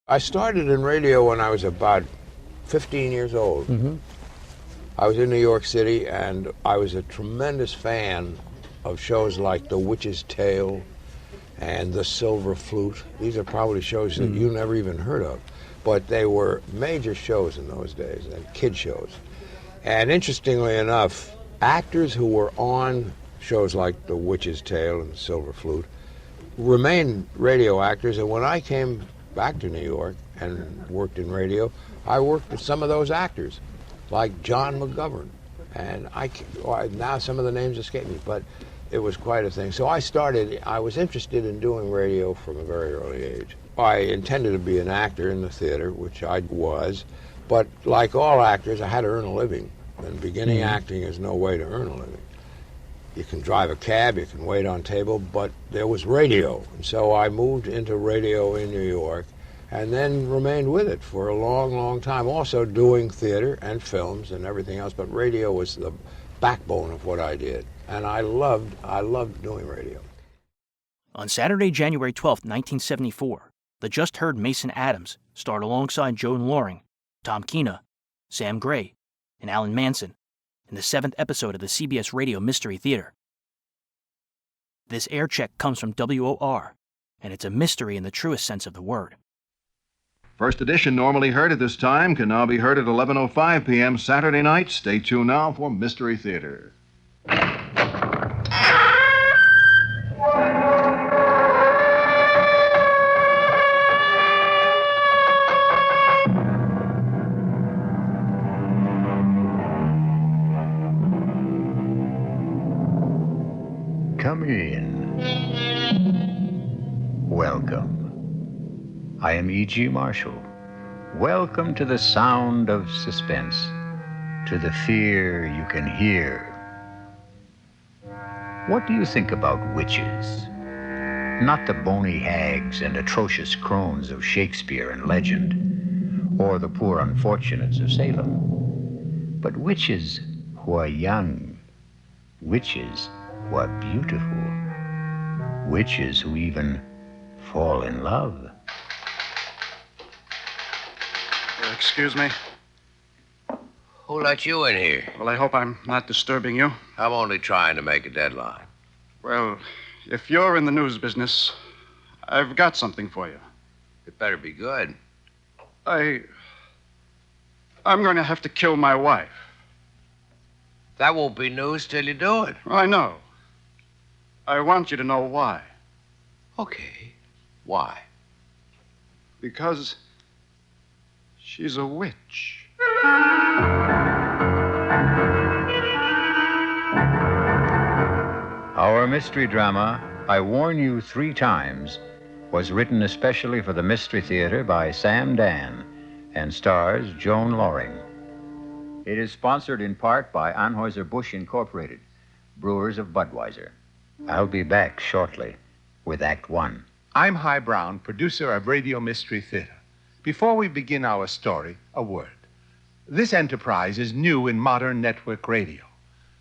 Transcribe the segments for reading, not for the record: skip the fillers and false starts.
I started in radio when I was about 15 years old. Mm-hmm. I was in New York City, and I was a tremendous fan of shows like The Witch's Tale and The Silver Flute. These are probably shows that you never even heard of, but they were major shows in those days, and kid shows. And interestingly enough, actors who were on shows like The Witch's Tale and The Silver Flute remained radio actors, and when I came back to New York and worked in radio, I worked with some of those actors, like John McGovern, and now some of the names escape me, but it was quite a thing. So I was interested in doing radio from a very early age. I intended to be an actor in the theater, which I was, but like all actors, I had to earn a living, and beginning acting is no way to earn a living. You can drive a cab, you can wait on table, but there was radio. And so I moved into radio in New York and then remained with it for a long, long time, also doing theater and films and everything else, but radio was the backbone of what I did. And I loved doing radio. On Saturday, January 12, 1974, the just-heard Mason Adams starred alongside Joan Loring, Tom Keena, Sam Gray, and Alan Manson in the 7th episode of the CBS Radio Mystery Theater. This air check comes from WOR, and it's a mystery in the truest sense of the word. First edition, normally heard at this time, can now be heard at 11:05 p.m. Saturday night. Stay tuned now for Mystery Theater. Come in. Welcome. I am E.G. Marshall. Welcome to the sound of suspense, to the fear you can hear. What do you think about witches? Not the bony hags and atrocious crones of Shakespeare and legend, or the poor unfortunates of Salem, but witches who are young, witches who are beautiful, witches who even fall in love. Excuse me? Who let you in here? Well, I hope I'm not disturbing you. I'm only trying to make a deadline. Well, if you're in the news business, I've got something for you. It better be good. I'm going to have to kill my wife. That won't be news till you do it. I know. I want you to know why. Okay. Why? Because she's a witch. Our mystery drama, I Warn You 3 Times, was written especially for the Mystery Theater by Sam Dan and stars Joan Loring. It is sponsored in part by Anheuser-Busch Incorporated, brewers of Budweiser. I'll be back shortly with Act 1. I'm Hy Brown, producer of Radio Mystery Theater. Before we begin our story, a word. This enterprise is new in modern network radio.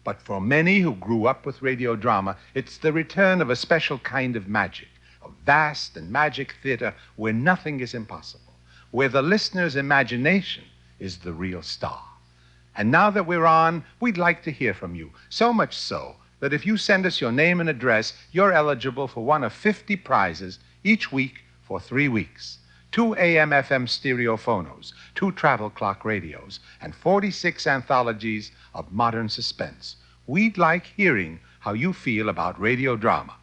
But for many who grew up with radio drama, it's the return of a special kind of magic, a vast and magic theater where nothing is impossible, where the listener's imagination is the real star. And now that we're on, we'd like to hear from you, so much so that if you send us your name and address, you're eligible for one of 50 prizes each week for 3 weeks. 2 AM/FM stereophonos, 2 travel clock radios, and 46 anthologies of modern suspense. We'd like hearing how you feel about radio drama.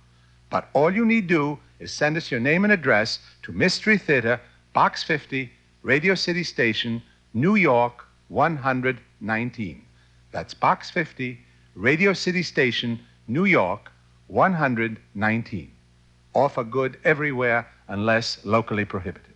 But all you need do is send us your name and address to Mystery Theater, Box 50, Radio City Station, New York, 119. That's Box 50, Radio City Station, New York, 119. Offer good everywhere unless locally prohibited.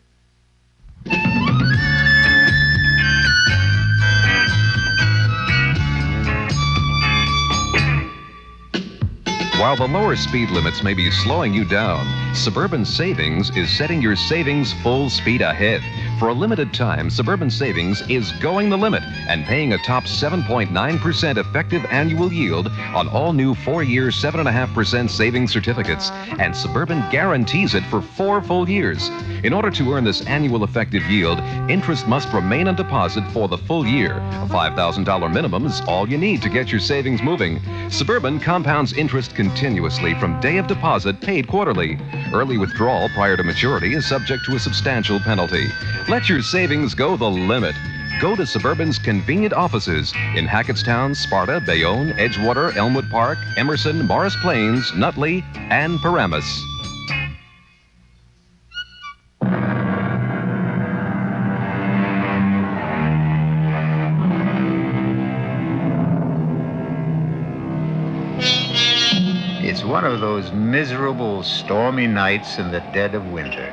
While the lower speed limits may be slowing you down, Suburban Savings is setting your savings full speed ahead. For a limited time, Suburban Savings is going the limit and paying a top 7.9% effective annual yield on all new 4-year 7.5% savings certificates. And Suburban guarantees it for 4 full years. In order to earn this annual effective yield, interest must remain on deposit for the full year. A $5,000 minimum is all you need to get your savings moving. Suburban compounds interest continuously from day of deposit paid quarterly. Early withdrawal prior to maturity is subject to a substantial penalty. Let your savings go the limit. Go to Suburban's convenient offices in Hackettstown, Sparta, Bayonne, Edgewater, Elmwood Park, Emerson, Morris Plains, Nutley, and Paramus. It's one of those miserable, stormy nights in the dead of winter.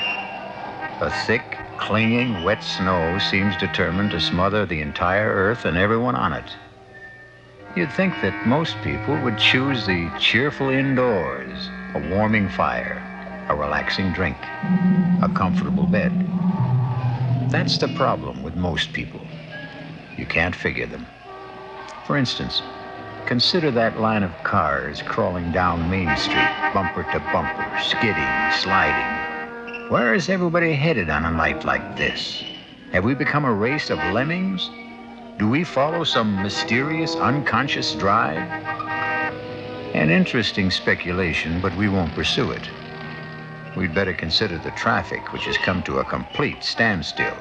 A thick, clinging, wet snow seems determined to smother the entire earth and everyone on it. You'd think that most people would choose the cheerful indoors, a warming fire, a relaxing drink, a comfortable bed. That's the problem with most people. You can't figure them. For instance, consider that line of cars crawling down Main Street, bumper to bumper, skidding, sliding. Where is everybody headed on a night like this? Have we become a race of lemmings? Do we follow some mysterious, unconscious drive? An interesting speculation, but we won't pursue it. We'd better consider the traffic, which has come to a complete standstill.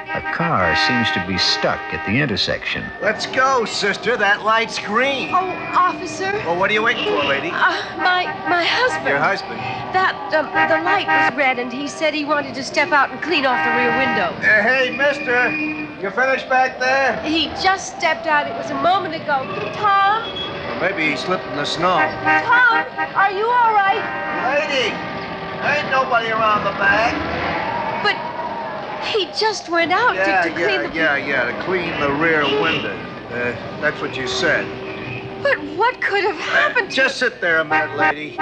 A car seems to be stuck at the intersection. Let's go, sister. That light's green. Oh, officer. Well, what are you waiting for, lady? My husband. Your husband? The light was red, and he said he wanted to step out and clean off the rear window. Hey, mister. You finished back there? He just stepped out. It was a moment ago. Tom? Well, maybe he slipped in the snow. Tom, are you all right? Lady, ain't nobody around the back. But he just went out to clean the... to clean the rear window. That's what you said. But what could have happened to... Just sit there a minute, lady.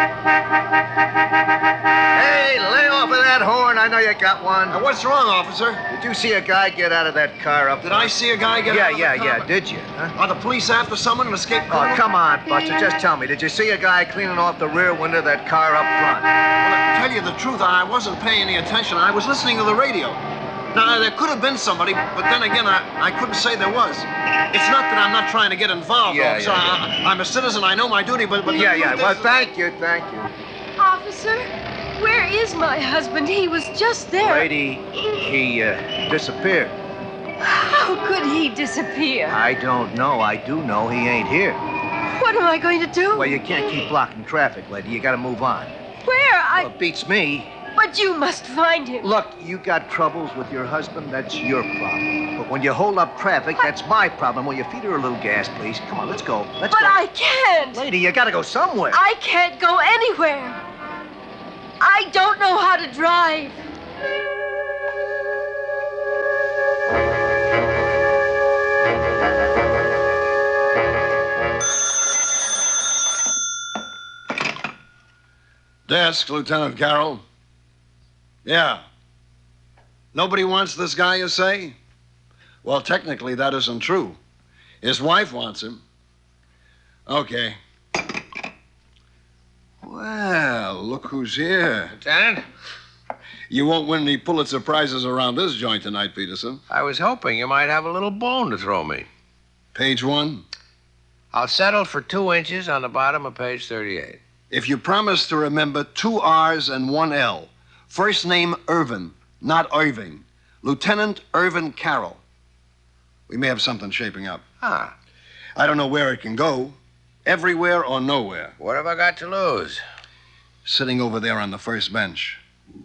Hey, lay off of that horn. I know you got one. What's wrong, officer? Did you see a guy get out of that car up Did front? I see a guy get out of the car? Yeah. Did you? Huh? Are the police after someone and escaped? Oh, come on, Buster. Just tell me. Did you see a guy cleaning off the rear window of that car up front? Well, to tell you the truth, I wasn't paying any attention. I was listening to the radio. Now, there could have been somebody, but then again, I couldn't say there was. It's not that I'm not trying to get involved, officer. I'm a citizen. I know my duty, but Well, thank you. Officer, where is my husband? He was just there. Lady, he disappeared. How could he disappear? I don't know. I do know he ain't here. What am I going to do? Well, you can't keep blocking traffic, lady. You gotta move on. Where? Well, it beats me. But you must find him. Look, you got troubles with your husband, that's your problem. But when you hold up traffic, that's my problem. Will you feed her a little gas, please? Come on, let's go. But I can't. Lady, you gotta go somewhere. I can't go anywhere. I don't know how to drive. Desk, Lieutenant Carroll. Yeah. Nobody wants this guy, you say? Well, technically, that isn't true. His wife wants him. Okay. Well, look who's here. Lieutenant? You won't win any Pulitzer Prizes around this joint tonight, Peterson. I was hoping you might have a little bone to throw me. Page 1. I'll settle for 2 inches on the bottom of page 38. If you promise to remember 2 R's and 1 L. First name Irvin, not Irving. Lieutenant Irvin Carroll. We may have something shaping up. Ah. I don't know where it can go. Everywhere or nowhere. What have I got to lose? Sitting over there on the first bench.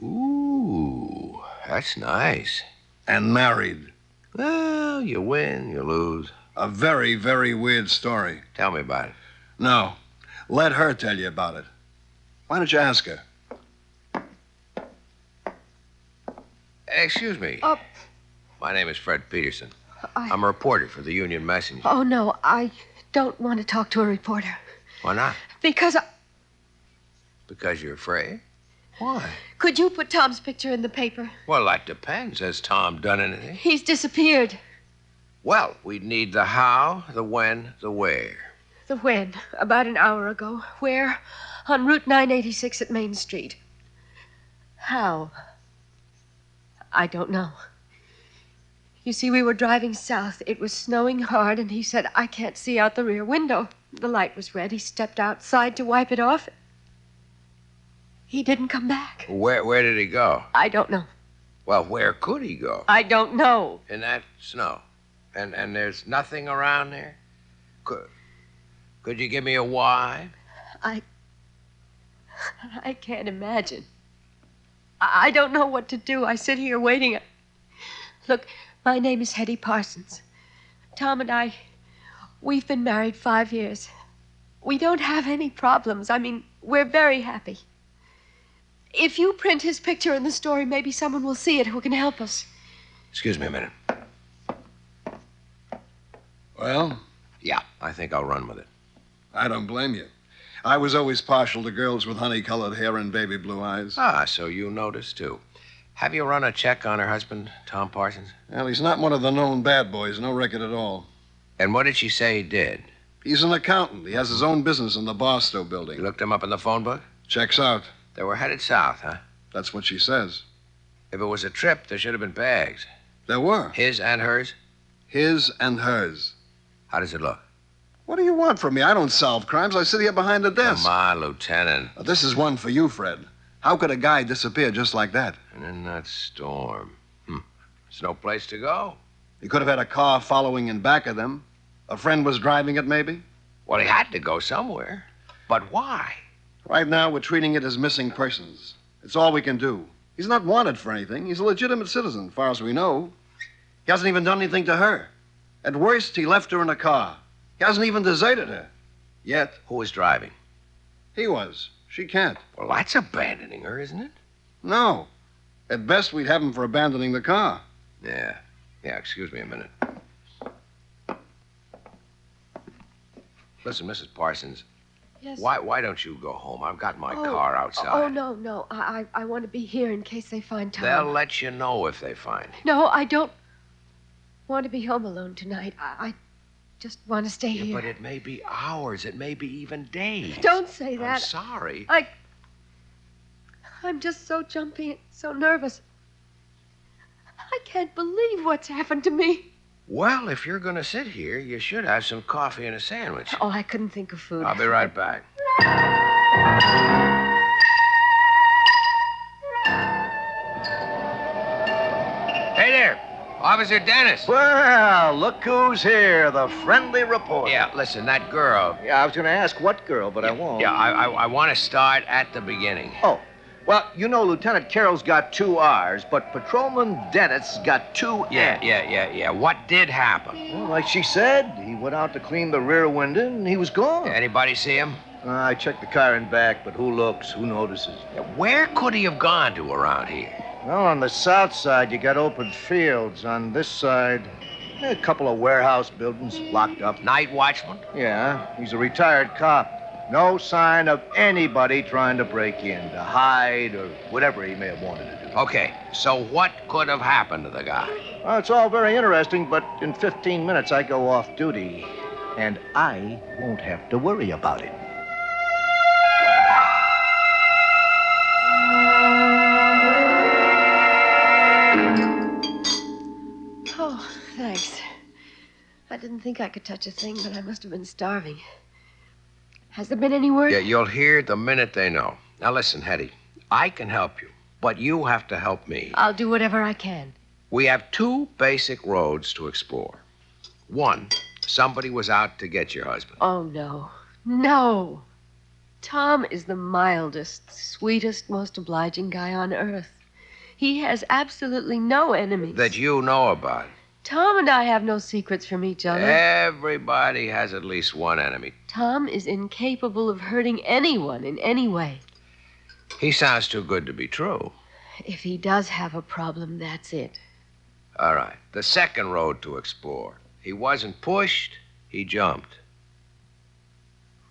Ooh, that's nice. And married. Well, you win, you lose. A very, very weird story. Tell me about it. No. Let her tell you about it. Why don't you ask her? Excuse me. My name is Fred Peterson. I- I'm a reporter for the Union Messenger. Oh, no, I don't want to talk to a reporter. Why not? Because Because you're afraid? Why? Could you put Tom's picture in the paper? Well, that depends. Has Tom done anything? He's disappeared. Well, we'd need the how, the when, the where. The when? About an hour ago. Where? On Route 986 at Main Street. How? I don't know. You see, we were driving south. It was snowing hard, and he said, I can't see out the rear window. The light was red. He stepped outside to wipe it off. He didn't come back. Where did he go? I don't know. Well, where could he go? I don't know. In that snow. And there's nothing around there? Could you give me a why? I can't imagine. I don't know what to do. I sit here waiting. Look, my name is Hedy Parsons. Tom and I, we've been married 5 years. We don't have any problems. I mean, we're very happy. If you print his picture in the story, maybe someone will see it who can help us. Excuse me a minute. Well? Yeah, I think I'll run with it. I don't blame you. I was always partial to girls with honey-colored hair and baby blue eyes. Ah, so you noticed, too. Have you run a check on her husband, Tom Parsons? Well, he's not one of the known bad boys. No record at all. And what did she say he did? He's an accountant. He has his own business in the Barstow building. You looked him up in the phone book? Checks out. They were headed south, huh? That's what she says. If it was a trip, there should have been bags. There were. His and hers? His and hers. How does it look? What do you want from me? I don't solve crimes. I sit here behind the desk. Come on, Lieutenant. Now, this is one for you, Fred. How could a guy disappear just like that? And in that storm. There's no place to go. He could have had a car following in back of them. A friend was driving it, maybe? Well, he had to go somewhere. But why? Right now, we're treating it as missing persons. It's all we can do. He's not wanted for anything. He's a legitimate citizen, as far as we know. He hasn't even done anything to her. At worst, he left her in a car. He hasn't even deserted her. Yet. Who was driving? He was. She can't. Well, that's abandoning her, isn't it? No. At best, we'd have him for abandoning the car. Yeah, excuse me a minute. Listen, Mrs. Parsons. Yes? Why don't you go home? I've got my car outside. Oh, no. I want to be here in case they find Tom. They'll let you know if they find him. No, I don't want to be home alone tonight. I just want to stay here. But it may be hours. It may be even days. Don't say that. I'm sorry. I'm just so jumpy and so nervous. I can't believe what's happened to me. Well, if you're going to sit here, you should have some coffee and a sandwich. Oh, I couldn't think of food. I'll be right back. Hey there, Officer Dennis. Well, look who's here, the friendly reporter. Yeah, listen, that girl. Yeah, I was going to ask what girl, but I won't. Yeah, I want to start at the beginning. Oh, well, you know, Lieutenant Carroll's got 2 R's, but Patrolman Dennett's got 2 N's. Yeah. What did happen? Well, like she said, he went out to clean the rear window, and he was gone. Anybody see him? I checked the car and back, but who looks, who notices? Where could he have gone to around here? Well, on the south side, you got open fields. On this side, a couple of warehouse buildings locked up. Night watchman? Yeah, he's a retired cop. No sign of anybody trying to break in, to hide, or whatever he may have wanted to do. Okay, so what could have happened to the guy? Well, it's all very interesting, but in 15 minutes I go off duty, and I won't have to worry about it. Oh, thanks. I didn't think I could touch a thing, but I must have been starving. Has there been any word? Yeah, you'll hear the minute they know. Now listen, Hedy, I can help you, but you have to help me. I'll do whatever I can. We have 2 basic roads to explore. 1, somebody was out to get your husband. Oh, no. No. Tom is the mildest, sweetest, most obliging guy on earth. He has absolutely no enemies. That you know about. Tom and I have no secrets from each other. Everybody has at least one enemy. Tom is incapable of hurting anyone in any way. He sounds too good to be true. If he does have a problem, that's it. All right. The second road to explore. He wasn't pushed, he jumped.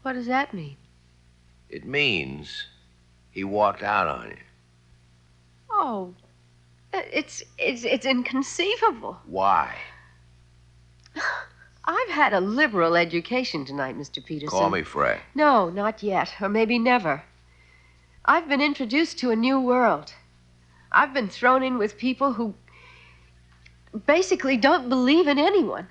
What does that mean? It means he walked out on you. Oh, it's inconceivable. Why? I've had a liberal education tonight, Mr. Peterson. Call me Fred. No, not yet, or maybe never. I've been introduced to a new world. I've been thrown in with people who basically don't believe in anyone,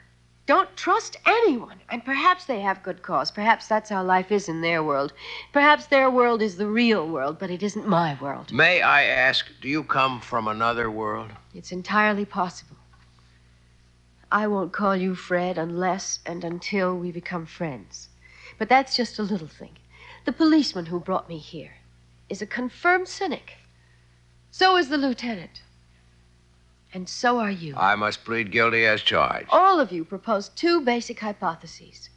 don't trust anyone. And perhaps they have good cause. Perhaps that's how life is in their world. Perhaps their world is the real world, but it isn't my world. May I ask, do you come from another world? It's entirely possible. I won't call you Fred unless and until we become friends. But that's just a little thing. The policeman who brought me here is a confirmed cynic. So is the lieutenant. And so are you. I must plead guilty as charged. All of you proposed two basic hypotheses.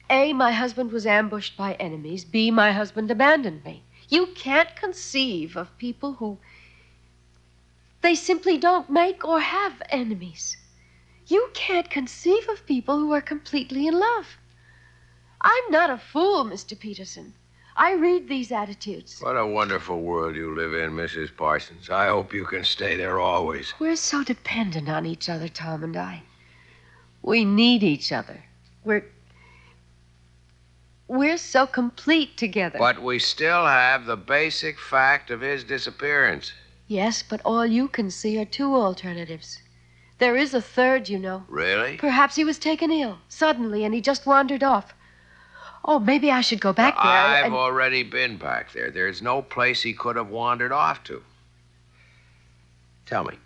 A, my husband was ambushed by enemies. B, my husband abandoned me. You can't conceive of people who... they simply don't make or have enemies. You can't conceive of people who are completely in love. I'm not a fool, Mr. Peterson. I read these attitudes. What a wonderful world you live in, Mrs. Parsons. I hope you can stay there always. We're so dependent on each other, Tom and I. We need each other. We're so complete together. But we still have the basic fact of his disappearance. Yes, but all you can see are two alternatives. There is a third, you know. Really? Perhaps he was taken ill, suddenly, and he just wandered off. Oh, maybe I should go back there. I've already been back there. There's no place he could have wandered off to. Tell me,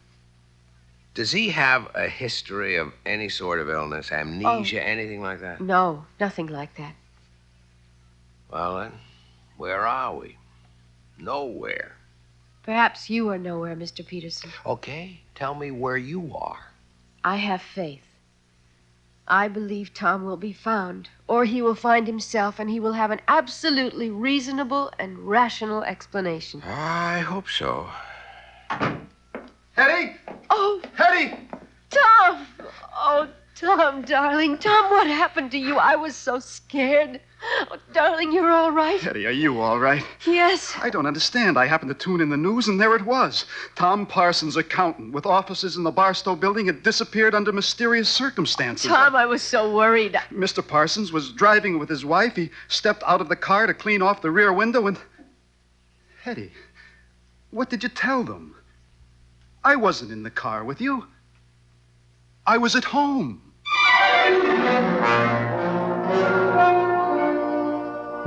does he have a history of any sort of illness, amnesia, anything like that? No, nothing like that. Well, then, where are we? Nowhere. Perhaps you are nowhere, Mr. Peterson. Okay, tell me where you are. I have faith. I believe Tom will be found, or he will find himself, and he will have an absolutely reasonable and rational explanation. I hope so. Hedy! Oh! Hedy! Tom! Oh, Tom, darling. Tom, what happened to you? I was so scared. Oh, darling, you're all right? Hedy, are you all right? Yes. I don't understand. I happened to tune in the news, and there it was. Tom Parsons, accountant, with offices in the Barstow building, had disappeared under mysterious circumstances. Tom, I was so worried. Mr. Parsons was driving with his wife. He stepped out of the car to clean off the rear window, and... Hedy, what did you tell them? I wasn't in the car with you. I was at home.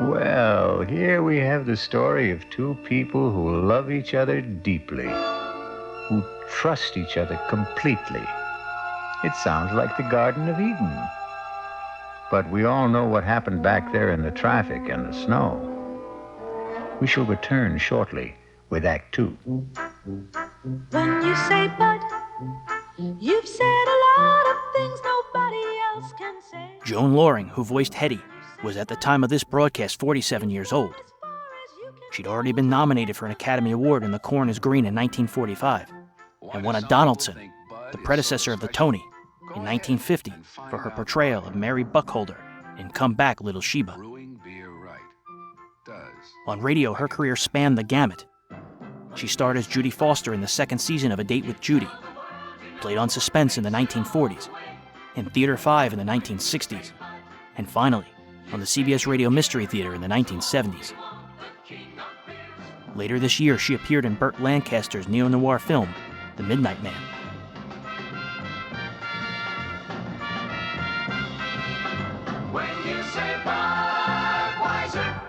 Well, here we have the story of two people who love each other deeply, who trust each other completely. It sounds like the Garden of Eden. But we all know what happened back there in the traffic and the snow. We shall return shortly with Act Two. When you say bud, you've said a lot of things nobody else can say. Joan Loring, who voiced Hedy, was at the time of this broadcast 47 years old. She'd already been nominated for an Academy Award in The Corn is Green in 1945 and won a Donaldson, the predecessor of the Tony, in 1950 for her portrayal of Marie Buckholder in Come Back, Little Sheba. On radio, her career spanned the gamut. She starred as Judy Foster in the second season of A Date With Judy, played on Suspense in the 1940s, in Theater 5 in the 1960s, and finally, on the CBS Radio Mystery Theater in the 1970s. Later this year, she appeared in Burt Lancaster's neo-noir film, The Midnight Man. When you say Budweiser,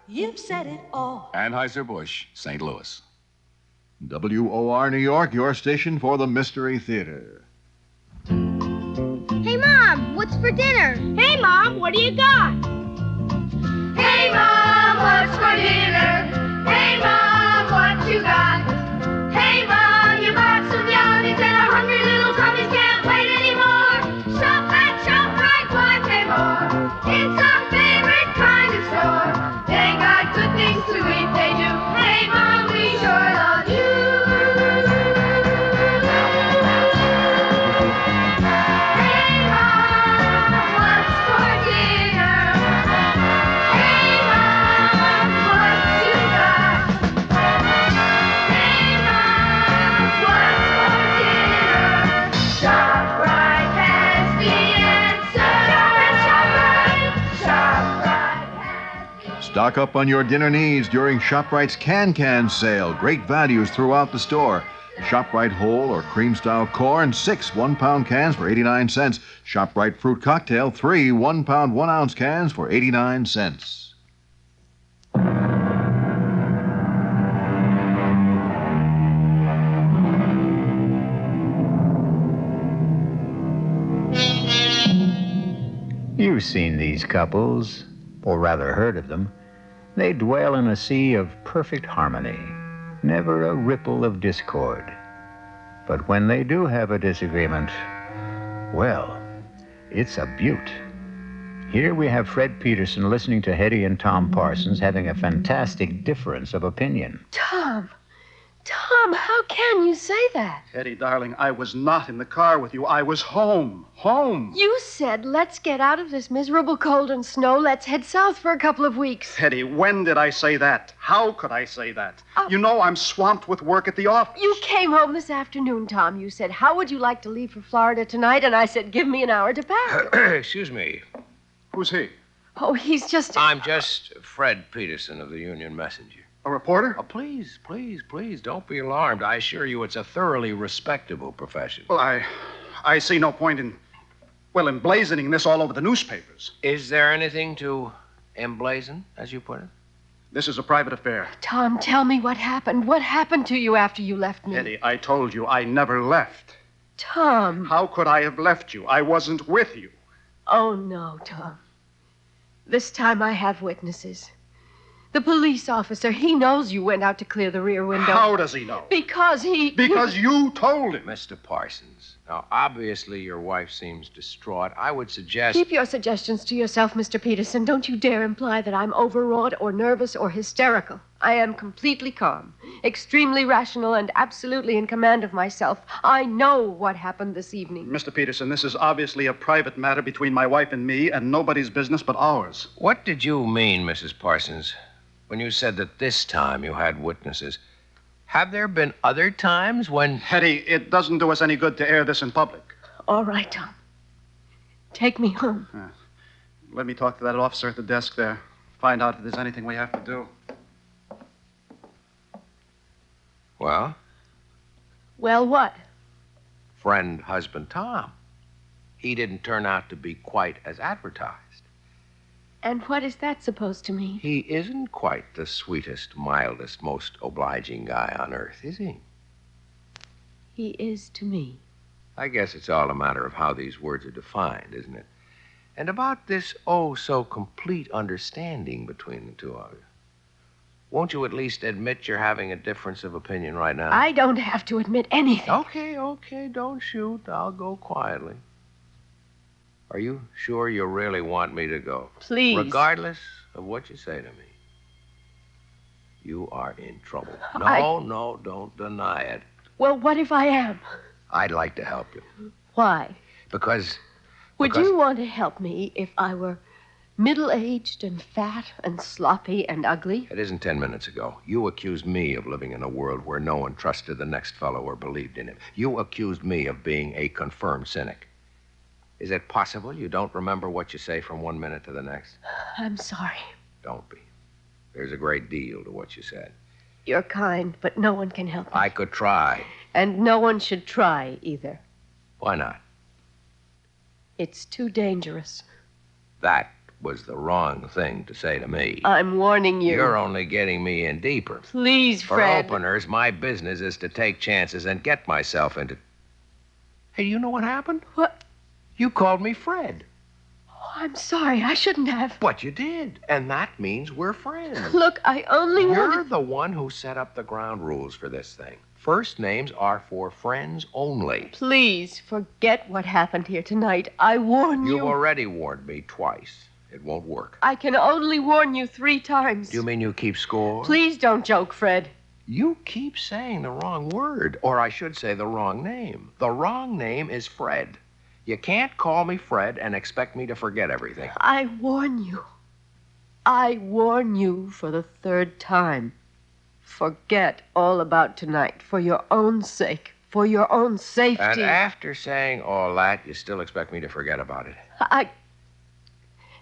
you've said it all. Anheuser-Busch, St. Louis. WOR New York, your station for the Mystery Theater. Hey, Mom, what's for dinner? Hey, Mom, what do you got? Hey, Mom, what's for dinner? Hey, Mom, what you got? Hey, Mom, you bought some yummies and our hungry little tummies can't wait anymore. Shop at ShopRite, why pay more? It's our favorite kind of store. They got good things to eat, they do. Hey, Mom, we sure love you. Stock up on your dinner needs during ShopRite's Can sale. Great values throughout the store. ShopRite whole or cream-style corn, 6 1-pound cans for 89 cents. ShopRite fruit cocktail, 3 1-pound 1-ounce cans for 89 cents. You've seen these couples, or rather heard of them. They dwell in a sea of perfect harmony, never a ripple of discord. But when they do have a disagreement, well, it's a beaut. Here we have Fred Peterson listening to Hedy and Tom Parsons having a fantastic difference of opinion. Tom, how can you say that? Hedy, darling, I was not in the car with you. I was home. Home. You said, let's get out of this miserable cold and snow. Let's head south for a couple of weeks. Hedy, when did I say that? How could I say that? You know I'm swamped with work at the office. You came home this afternoon, Tom. You said, how would you like to leave for Florida tonight? And I said, give me an hour to pack. Excuse me. Who's he? Oh, he's just... I'm just Fred Peterson of the Union Messenger. A reporter? Oh, please, don't be alarmed. I assure you it's a thoroughly respectable profession. Well, I see no point in emblazoning this all over the newspapers. Is there anything to emblazon, as you put it? This is a private affair. Tom, tell me what happened. What happened to you after you left me? Hedy, I told you I never left. Tom. How could I have left you? I wasn't with you. Oh, no, Tom. This time I have witnesses. The police officer, he knows you went out to clear the rear window. How does he know? Because you told him. Mr. Parsons, now, obviously your wife seems distraught. I would suggest... Keep your suggestions to yourself, Mr. Peterson. Don't you dare imply that I'm overwrought or nervous or hysterical. I am completely calm, extremely rational, and absolutely in command of myself. I know what happened this evening. Mr. Peterson, this is obviously a private matter between my wife and me, and nobody's business but ours. What did you mean, Mrs. Parsons, when you said that this time you had witnesses? Have there been other times when... Hedy, it doesn't do us any good to air this in public. All right, Tom. Take me home. Let me talk to that officer at the desk there. Find out if there's anything we have to do. Well? Well, what? Friend, husband, Tom. He didn't turn out to be quite as advertised. And what is that supposed to mean? He isn't quite the sweetest, mildest, most obliging guy on earth, is he? He is to me. I guess it's all a matter of how these words are defined, isn't it? And about this so complete understanding between the two of you. Won't you at least admit you're having a difference of opinion right now? I don't have to admit anything. Okay, don't shoot. I'll go quietly. Are you sure you really want me to go? Please. Regardless of what you say to me. You are in trouble. No, don't deny it. Well, what if I am? I'd like to help you. Why? Because... Would you want to help me if I were middle-aged and fat and sloppy and ugly? It isn't 10 minutes ago. You accused me of living in a world where no one trusted the next fellow or believed in him. You accused me of being a confirmed cynic. Is it possible you don't remember what you say from one minute to the next? I'm sorry. Don't be. There's a great deal to what you said. You're kind, but no one can help me. I could try. And no one should try either. Why not? It's too dangerous. That was the wrong thing to say to me. I'm warning you. You're only getting me in deeper. Please, Fred. For openers, my business is to take chances and get myself into... Hey, you know what happened? What? You called me Fred. Oh, I'm sorry. I shouldn't have. But you did. And that means we're friends. Look, I only You're the one who set up the ground rules for this thing. First names are for friends only. Please forget what happened here tonight. I warn you. You've already warned me twice. It won't work. I can only warn you 3 times. Do you mean you keep score? Please don't joke, Fred. You keep saying the wrong word, or I should say the wrong name. The wrong name is Fred. You can't call me Fred and expect me to forget everything. I warn you. I warn you for the 3rd time. Forget all about tonight for your own sake, for your own safety. And after saying all that, you still expect me to forget about it?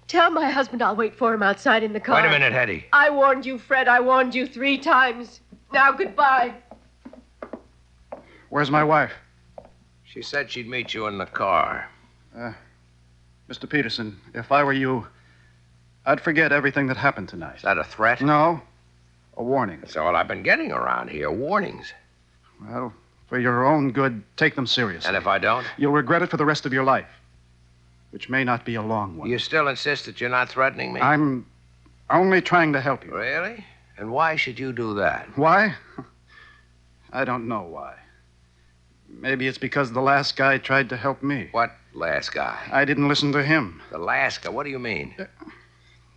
Tell my husband I'll wait for him outside in the car. Wait a minute, Hedy. I warned you, Fred. I warned you 3 times. Now, goodbye. Where's my wife? She said she'd meet you in the car. Mr. Peterson, if I were you, I'd forget everything that happened tonight. Is that a threat? No, a warning. That's all I've been getting around here, warnings. Well, for your own good, take them seriously. And if I don't? You'll regret it for the rest of your life, which may not be a long one. You still insist that you're not threatening me? I'm only trying to help you. Really? And why should you do that? Why? I don't know why. Maybe it's because the last guy tried to help me. What last guy? I didn't listen to him. The last guy? What do you mean?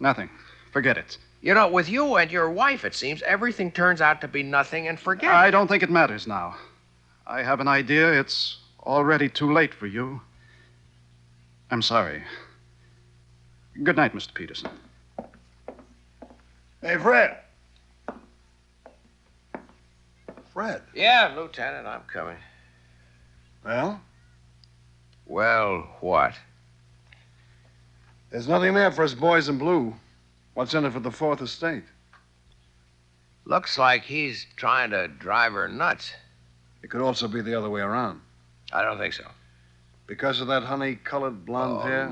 Nothing. Forget it. You know, with you and your wife, it seems, everything turns out to be nothing and forget I it. don't think it matters now. I have an idea it's already too late for you. I'm sorry. Good night, Mr. Peterson. Hey, Fred. Fred. Yeah, Lieutenant, I'm coming. Well? Well, what? There's nothing there for us boys in blue. What's in it for the Fourth Estate? Looks like he's trying to drive her nuts. It could also be the other way around. I don't think so. Because of that honey-colored blonde hair?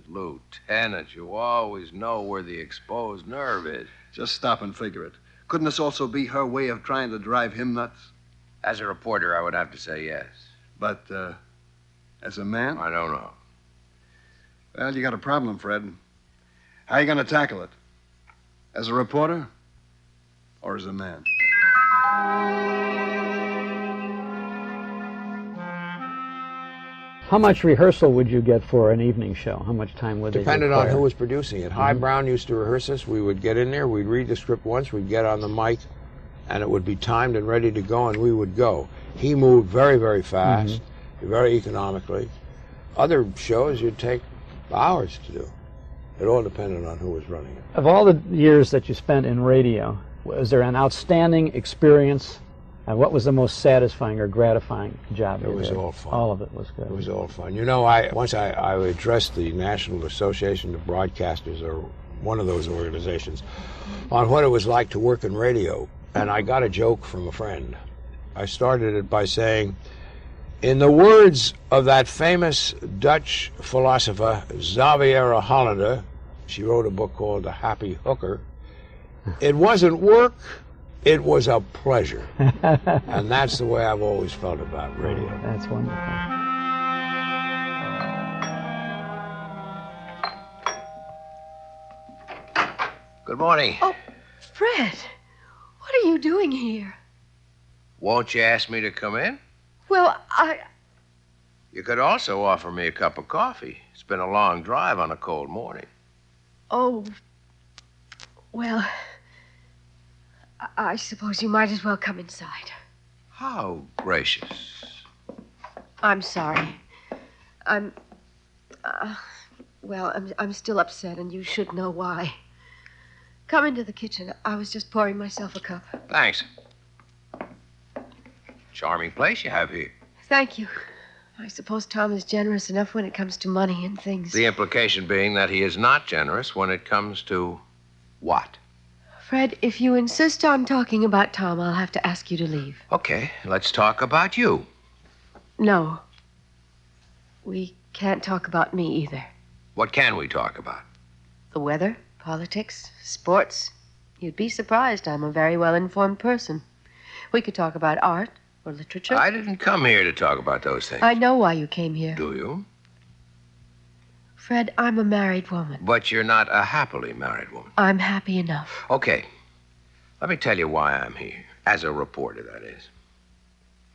Lieutenant, you always know where the exposed nerve is. Just stop and figure it. Couldn't this also be her way of trying to drive him nuts? As a reporter, I would have to say yes. But, as a man? I don't know. Well, you got a problem, Fred. How you going to tackle it? As a reporter? Or as a man? How much rehearsal would you get for an evening show? How much time would it Depended on require? who was producing it. High Brown used to rehearse us. We would get in there, we'd read the script once, we'd get on the mic, and it would be timed and ready to go, and we would go. He moved very, very fast, very economically. Other shows you'd take hours to do. It all depended on who was running it. Of all the years that you spent in radio, was there an outstanding experience? And what was the most satisfying or gratifying job? It was all fun. All of it was good. It was all fun. You know, once I addressed the National Association of Broadcasters, or one of those organizations, on what it was like to work in radio, and I got a joke from a friend. I started it by saying, in the words of that famous Dutch philosopher, Xavier Hollander, she wrote a book called The Happy Hooker, it wasn't work, it was a pleasure. And that's the way I've always felt about radio. That's wonderful. Good morning. Oh, Fred, what are you doing here? Won't you ask me to come in? Well, You could also offer me a cup of coffee. It's been a long drive on a cold morning. Oh, well, I suppose you might as well come inside. How gracious. I'm sorry. I'm still upset, and you should know why. Come into the kitchen. I was just pouring myself a cup. Thanks. Charming place you have here. Thank you. I suppose Tom is generous enough when it comes to money and things. The implication being that he is not generous when it comes to what? Fred, if you insist on talking about Tom, I'll have to ask you to leave. Okay, let's talk about you. No. We can't talk about me either. What can we talk about? The weather, politics, sports. You'd be surprised. I'm a very well-informed person. We could talk about art or literature. I didn't come here to talk about those things. I know why you came here. Do you? Fred, I'm a married woman. But you're not a happily married woman. I'm happy enough. Okay. Let me tell you why I'm here. As a reporter, that is.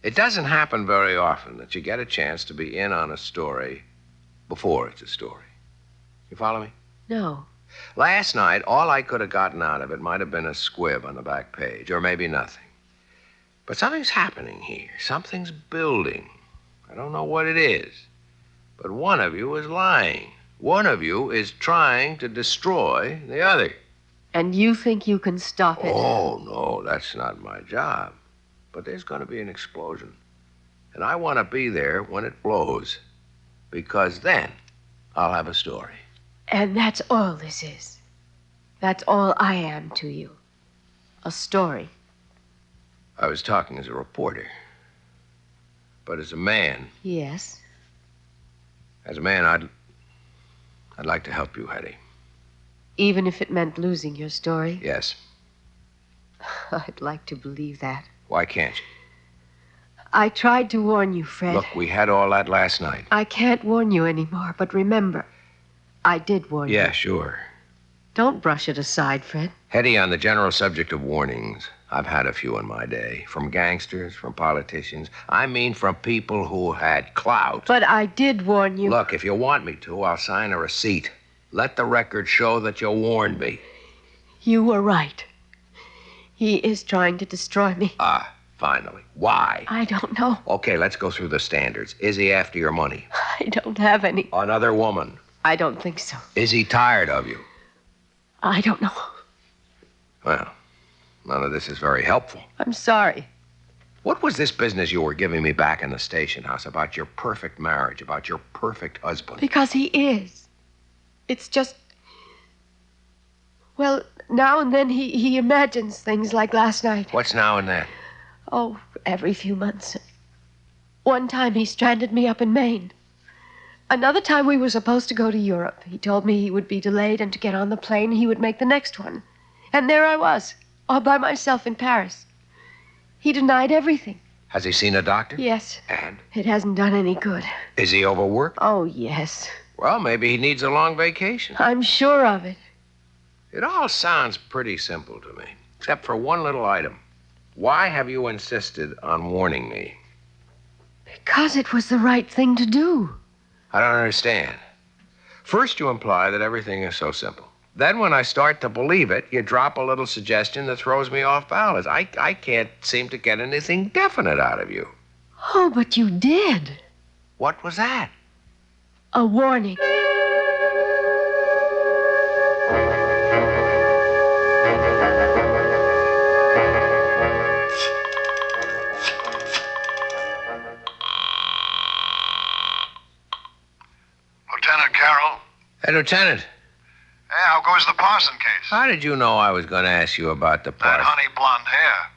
It doesn't happen very often that you get a chance to be in on a story before it's a story. You follow me? No. Last night, all I could have gotten out of it might have been a squib on the back page, or maybe nothing. But something's happening here. Something's building. I don't know what it is. But one of you is lying. One of you is trying to destroy the other. And you think you can stop it? Oh, no, that's not my job. But there's going to be an explosion. And I want to be there when it blows. Because then I'll have a story. And that's all this is. That's all I am to you. A story. I was talking as a reporter. But as a man, Yes. as a man, I'd like to help you, Hedy. Even if it meant losing your story? Yes. I'd like to believe that. Why can't you? I tried to warn you, Fred. Look, we had all that last night. I can't warn you anymore, but remember, I did warn you. Yeah, sure. Don't brush it aside, Fred. Hedy, on the general subject of warnings, I've had a few in my day. From gangsters, from politicians. I mean from people who had clout. But I did warn you. Look, if you want me to, I'll sign a receipt. Let the record show that you warned me. You were right. He is trying to destroy me. Finally. Why? I don't know. Okay, let's go through the standards. Is he after your money? I don't have any. Another woman? I don't think so. Is he tired of you? I don't know. Well, none of this is very helpful. I'm sorry. What was this business you were giving me back in the station house about your perfect marriage, about your perfect husband? Because he is. It's just... Well, now and then he imagines things like last night. What's now and then? Oh, every few months. One time he stranded me up in Maine. Another time we were supposed to go to Europe. He told me he would be delayed and to get on the plane he would make the next one. And there I was, all by myself in Paris. He denied everything. Has he seen a doctor? Yes. And? It hasn't done any good. Is he overworked? Oh, yes. Well, maybe he needs a long vacation. I'm sure of it. It all sounds pretty simple to me, except for one little item. Why have you insisted on warning me? Because it was the right thing to do. I don't understand. First, you imply that everything is so simple. Then, when I start to believe it, you drop a little suggestion that throws me off balance. I can't seem to get anything definite out of you. Oh, but you did. What was that? A warning. Lieutenant Carroll? Hey, Lieutenant. Hey, how goes the Parson case? How did you know I was going to ask you about the That part? honey blonde hair.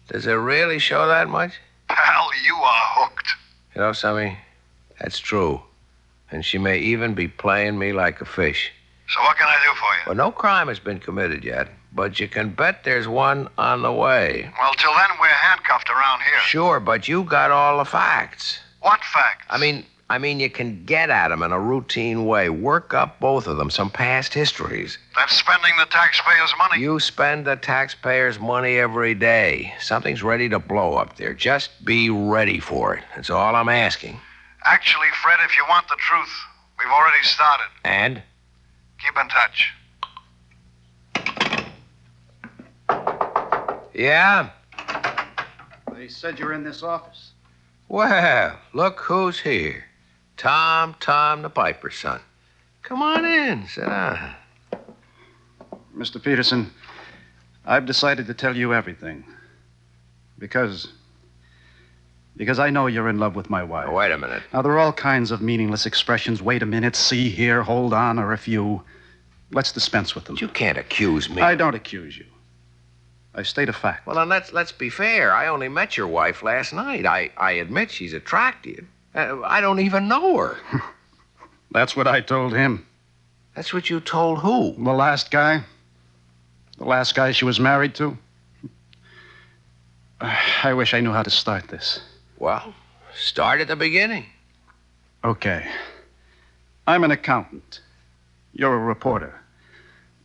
Does it really show that much? Pal, you are hooked. You know something? That's true. And she may even be playing me like a fish. So what can I do for you? Well, no crime has been committed yet, but you can bet there's one on the way. Well, till then, we're handcuffed around here. Sure, but you got all the facts. What facts? I mean, you can get at them in a routine way. Work up both of them, some past histories. That's spending the taxpayers' money. You spend the taxpayers' money every day. Something's ready to blow up there. Just be ready for it. That's all I'm asking. Actually, Fred, if you want the truth, we've already started. And? Keep in touch. Yeah? They said you're in this office. Well, look who's here. Tom the Piper's son. Come on in, sit down. Mr. Peterson, I've decided to tell you everything. Because I know you're in love with my wife. Oh, wait a minute. Now, there are all kinds of meaningless expressions. Wait a minute, see here, hold on, or if you... Let's dispense with them. You can't accuse me. I don't accuse you. I state a fact. Well, then let's be fair. I only met your wife last night. I admit she's attractive. I don't even know her. That's what I told him. That's what you told who? The last guy. The last guy she was married to. I wish I knew how to start this. Well, start at the beginning. Okay. I'm an accountant. You're a reporter.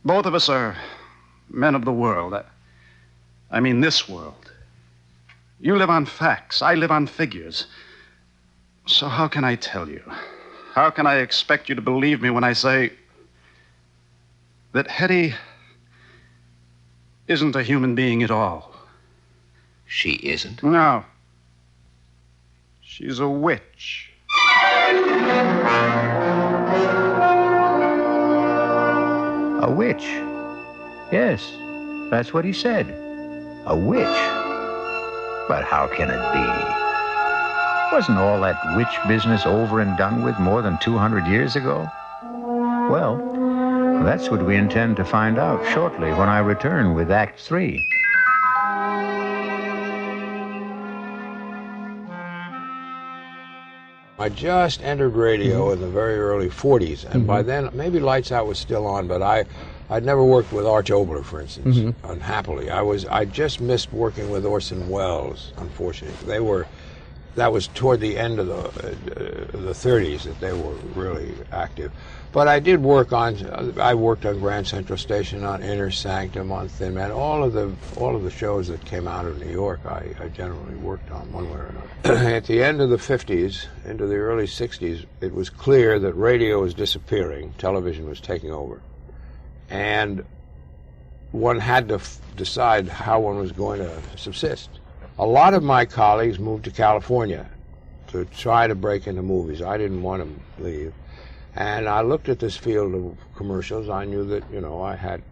Both of us are men of the world. I mean this world. You live on facts. I live on figures. So how can I tell you? How can I expect you to believe me when I say that Hedy isn't a human being at all? She isn't? No. She's a witch. A witch? Yes, that's what he said. A witch. But how can it be? Wasn't all that witch business over and done with more than 200 years ago? Well, That's what we intend to find out shortly when I return with Act 3. I just entered radio in the very early 40s, and by then, maybe Lights Out was still on, but I'd never worked with Arch Oboler, for instance, unhappily. I just missed working with Orson Welles, unfortunately. That was toward the end of the 30s that they were really active. But I worked on Grand Central Station, on Inner Sanctum, on Thin Man, all of the shows that came out of New York, I generally worked on one way or another. At the end of the 50s, into the early 60s, it was clear that radio was disappearing, television was taking over. And one had to decide how one was going to subsist. A lot of my colleagues moved to California to try to break into movies. I didn't want to leave. And I looked at this field of commercials. I knew that, I had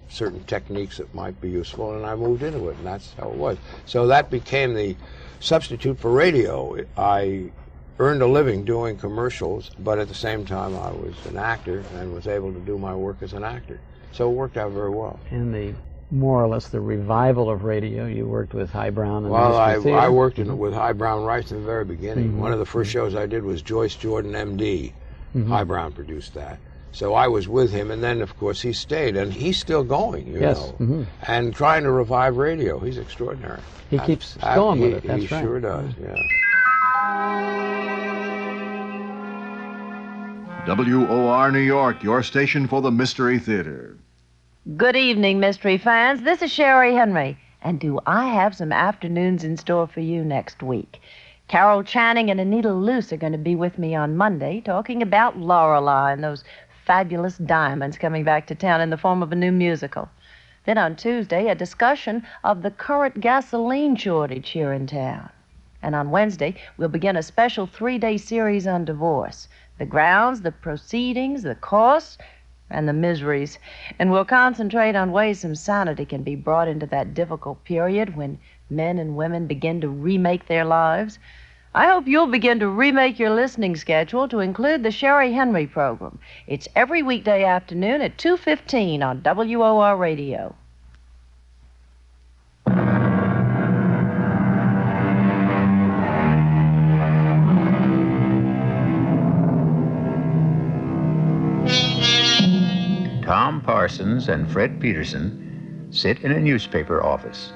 certain techniques that might be useful, and I moved into it, and that's how it was. So that became the substitute for radio. I earned a living doing commercials, but at the same time I was an actor and was able to do my work as an actor. So it worked out very well. And more or less the revival of radio, you worked with High Brown and Well, Mystery Theater. I worked with High Brown right from the very beginning. One of the first shows I did was Joyce Jordan, M.D. High Brown produced that. So I was with him, and then, of course, he stayed, and he's still going, you know, and trying to revive radio. He's extraordinary. He keeps going with it, that's he right. Sure does, yeah. WOR New York, your station for the Mystery Theater. Good evening, mystery fans. This is Sherry Henry, and do I have some afternoons in store for you next week? Carol Channing and Anita Luce are going to be with me on Monday talking about Lorelei and those fabulous diamonds coming back to town in the form of a new musical. Then on Tuesday, a discussion of the current gasoline shortage here in town. And on Wednesday, we'll begin a special 3-day series on divorce. The grounds, the proceedings, the costs, and the miseries. And we'll concentrate on ways some sanity can be brought into that difficult period when men and women begin to remake their lives. I hope you'll begin to remake your listening schedule to include the Sherry Henry program. It's every weekday afternoon at 2:15 on WOR Radio. Tom Parsons and Fred Peterson sit in a newspaper office.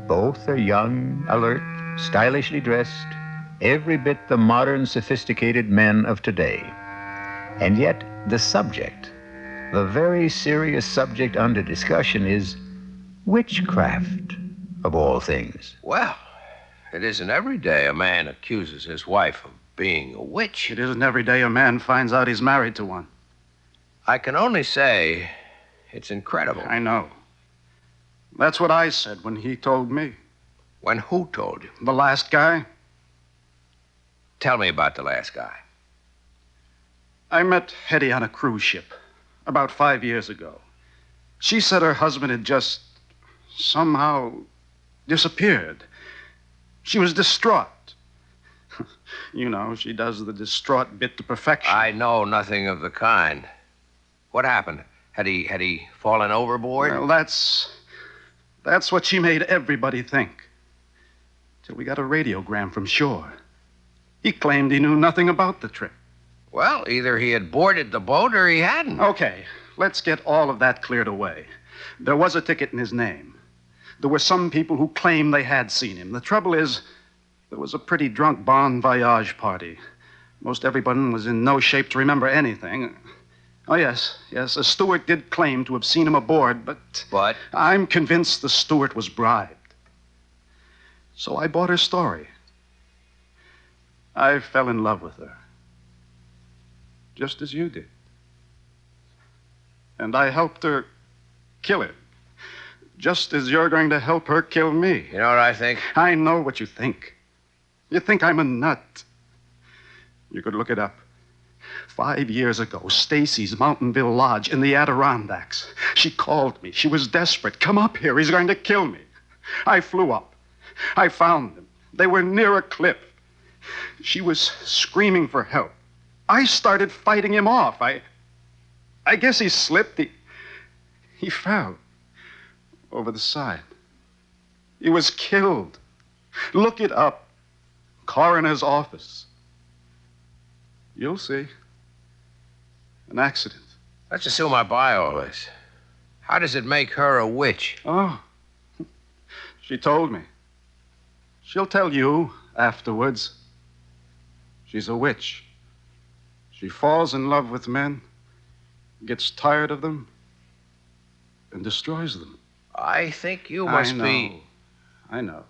Both are young, alert, stylishly dressed, every bit the modern, sophisticated men of today. And yet, the subject, the very serious subject under discussion is witchcraft, of all things. Well, it isn't every day a man accuses his wife of being a witch. It isn't every day a man finds out he's married to one. I can only say it's incredible. I know. That's what I said when he told me. When who told you? The last guy. Tell me about the last guy. I met Hedy on a cruise ship about 5 years ago. She said her husband had just somehow disappeared. She was distraught. You know, she does the distraught bit to perfection. I know nothing of the kind. What happened? Had he fallen overboard? Well, that's what she made everybody think. Till we got a radiogram from shore. He claimed he knew nothing about the trip. Well, either he had boarded the boat or he hadn't. Okay, let's get all of that cleared away. There was a ticket in his name. There were some people who claimed they had seen him. The trouble is, there was a pretty drunk bon voyage party. Most everyone was in no shape to remember anything. Oh, yes, a steward did claim to have seen him aboard, but I'm convinced the steward was bribed. So I bought her story. I fell in love with her. Just as you did. And I helped her kill him. Just as you're going to help her kill me. You know what I think? I know what you think. You think I'm a nut. You could look it up. 5 years ago, Stacy's Mountainville Lodge in the Adirondacks. She called me. She was desperate. Come up here. He's going to kill me. I flew up. I found them. They were near a cliff. She was screaming for help. I started fighting him off. I guess he slipped. He fell over the side. He was killed. Look it up. Coroner's office. You'll see. An accident. Let's assume I buy all this. How does it make her a witch? Oh, she told me. She'll tell you afterwards. She's a witch. She falls in love with men, gets tired of them, and destroys them. I think you must be... I know.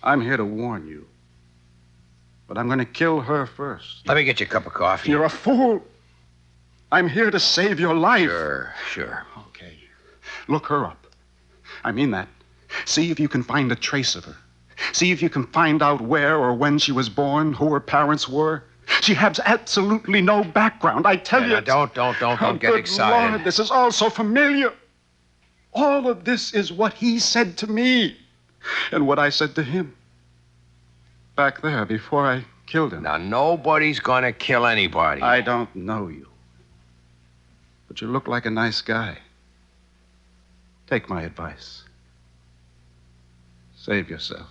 I'm here to warn you. But I'm going to kill her first. Let me get you a cup of coffee. You're a fool. I'm here to save your life. Sure. Okay. Look her up. I mean that. See if you can find a trace of her. See if you can find out where or when she was born, who her parents were. She has absolutely no background, I tell you. Don't get excited. Lord, this is all so familiar. All of this is what he said to me and what I said to him back there before I killed him. Now, nobody's going to kill anybody. I don't know you. But you look like a nice guy. Take my advice. Save yourself.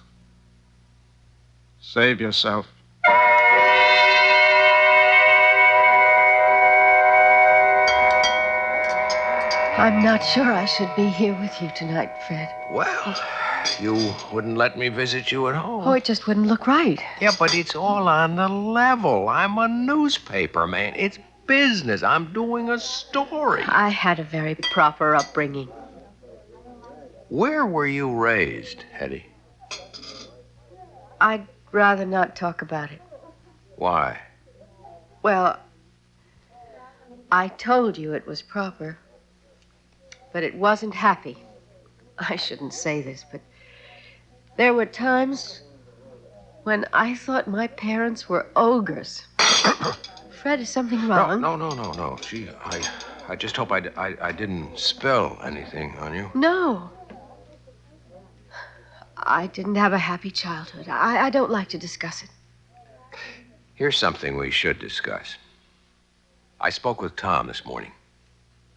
Save yourself. I'm not sure I should be here with you tonight, Fred. Well, you wouldn't let me visit you at home. Oh, it just wouldn't look right. Yeah, but it's all on the level. I'm a newspaper man. It's business. I'm doing a story. I had a very proper upbringing. Where were you raised, Hedy? I'd rather not talk about it. Why? Well, I told you it was proper, but it wasn't happy. I shouldn't say this, but there were times when I thought my parents were ogres. Fred, is something wrong? No. Gee, I just hope I didn't spill anything on you. No. I didn't have a happy childhood. I don't like to discuss it. Here's something we should discuss. I spoke with Tom this morning.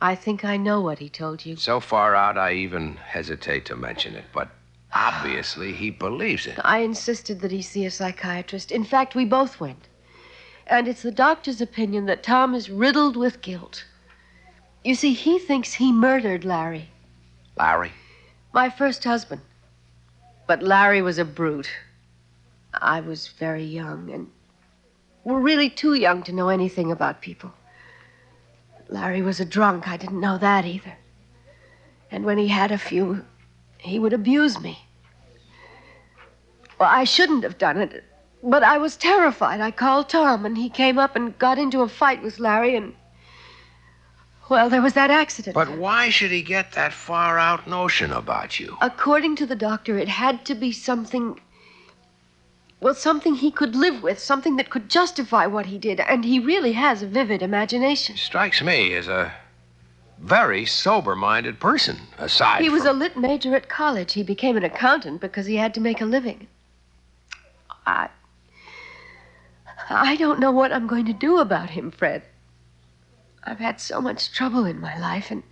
I think I know what he told you. So far out, I even hesitate to mention it, but obviously he believes it. I insisted that he see a psychiatrist. In fact, we both went. And it's the doctor's opinion that Tom is riddled with guilt. You see, he thinks he murdered Larry. Larry? My first husband. But Larry was a brute. I was very young, and we're really too young to know anything about people. Larry was a drunk. I didn't know that either. And when he had a few, he would abuse me. Well, I shouldn't have done it, but I was terrified. I called Tom, and he came up and got into a fight with Larry, and, well, there was that accident. But why should he get that far-out notion about you? According to the doctor, it had to be something... Well, something he could live with, something that could justify what he did, and he really has a vivid imagination. Strikes me as a very sober-minded person, aside He was from... a lit major at college. He became an accountant because he had to make a living. I don't know what I'm going to do about him, Fred. I've had so much trouble in my life, and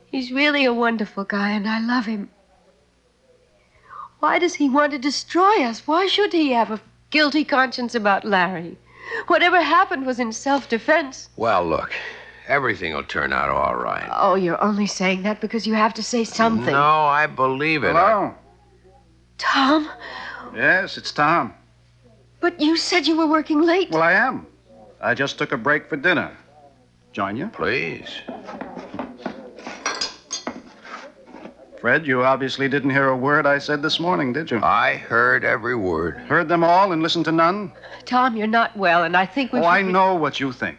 he's really a wonderful guy, and I love him. Why does he want to destroy us? Why should he have a guilty conscience about Larry? Whatever happened was in self-defense. Well, look, everything will turn out all right. Oh, you're only saying that because you have to say something. No, I believe it. Hello? Tom? Yes, it's Tom. But you said you were working late. Well, I am. I just took a break for dinner. Join you? Please. Fred, you obviously didn't hear a word I said this morning, did you? I heard every word. Heard them all and listened to none? Tom, you're not well, and I think we should... I know what you think.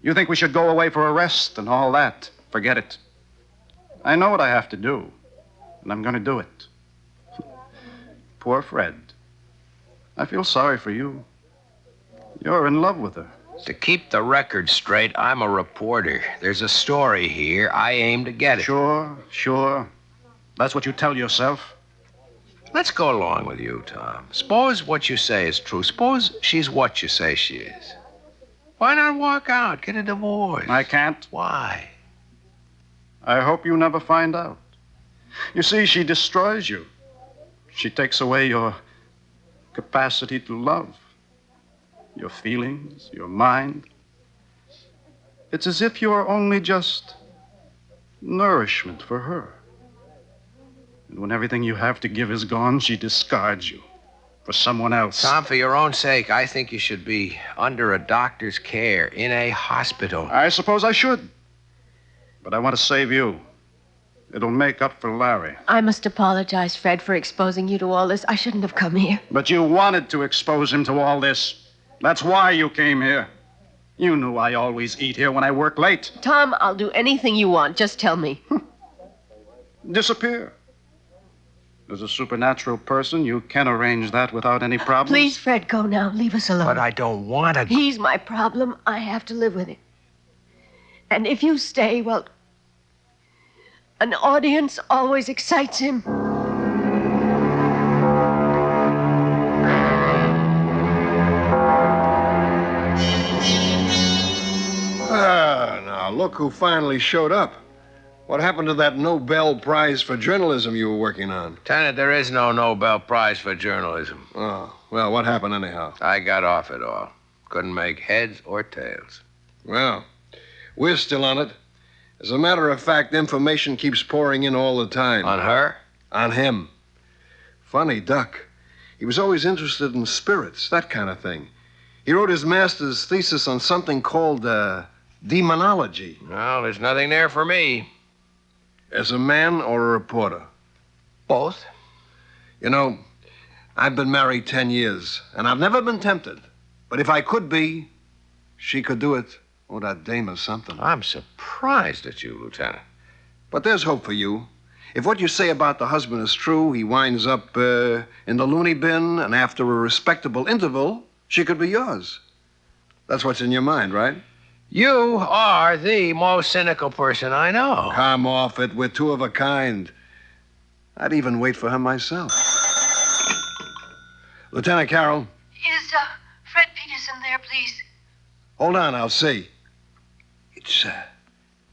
You think we should go away for a rest and all that. Forget it. I know what I have to do, and I'm going to do it. Poor Fred. I feel sorry for you. You're in love with her. To keep the record straight, I'm a reporter. There's a story here. I aim to get it. Sure. That's what you tell yourself. Let's go along with you, Tom. Suppose what you say is true. Suppose she's what you say she is. Why not walk out? Get a divorce. I can't. Why? I hope you never find out. You see, she destroys you. She takes away your capacity to love, your feelings, your mind. It's as if you are only just nourishment for her. And when everything you have to give is gone, she discards you for someone else. Tom, for your own sake, I think you should be under a doctor's care in a hospital. I suppose I should. But I want to save you. It'll make up for Larry. I must apologize, Fred, for exposing you to all this. I shouldn't have come here. But you wanted to expose him to all this. That's why you came here. You knew I always eat here when I work late. Tom, I'll do anything you want. Just tell me. Disappear. As a supernatural person, you can arrange that without any problems. Please, Fred, go now. Leave us alone. But I don't want to. He's my problem. I have to live with it. And if you stay, well, an audience always excites him. Now, look who finally showed up. What happened to that Nobel Prize for journalism you were working on? Lieutenant, there is no Nobel Prize for journalism. Oh, well, what happened anyhow? I got off it all. Couldn't make heads or tails. Well, we're still on it. As a matter of fact, information keeps pouring in all the time. On her? On him. Funny duck. He was always interested in spirits, that kind of thing. He wrote his master's thesis on something called demonology. Well, there's nothing there for me. As a man or a reporter? Both. You know, I've been married 10 years, and I've never been tempted. But if I could be, she could do it. Oh, that dame is something. I'm surprised at you, Lieutenant. But there's hope for you. If what you say about the husband is true, he winds up in the loony bin, and after a respectable interval, she could be yours. That's what's in your mind, right? You are the most cynical person I know. Come off it. We're two of a kind. I'd even wait for her myself. Lieutenant Carroll. Is Fred Peterson there, please? Hold on, I'll see. It's